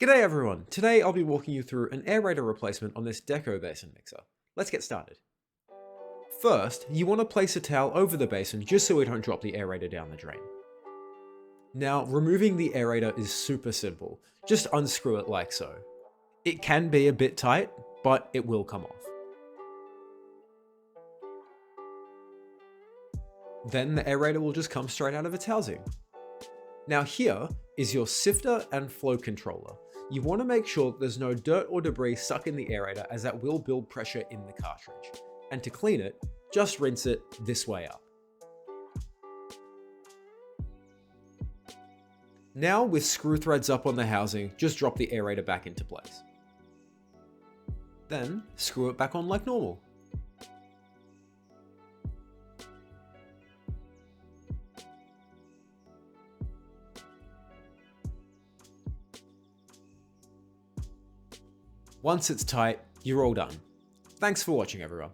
G'day everyone! Today I'll be walking you through an aerator replacement on this Deko Basin Mixer. Let's get started. First, you want to place a towel over the basin just so we don't drop the aerator down the drain. Now, removing the aerator is super simple. Just unscrew it like so. It can be a bit tight, but it will come off. Then the aerator will just come straight out of its housing. Now here is your sifter and flow controller. You want to make sure that there's no dirt or debris stuck in the aerator, as that will build pressure in the cartridge. And to clean it, just rinse it this way up. Now with screw threads up on the housing, just drop the aerator back into place. Then screw it back on like normal. Once it's tight, you're all done. Thanks for watching everyone.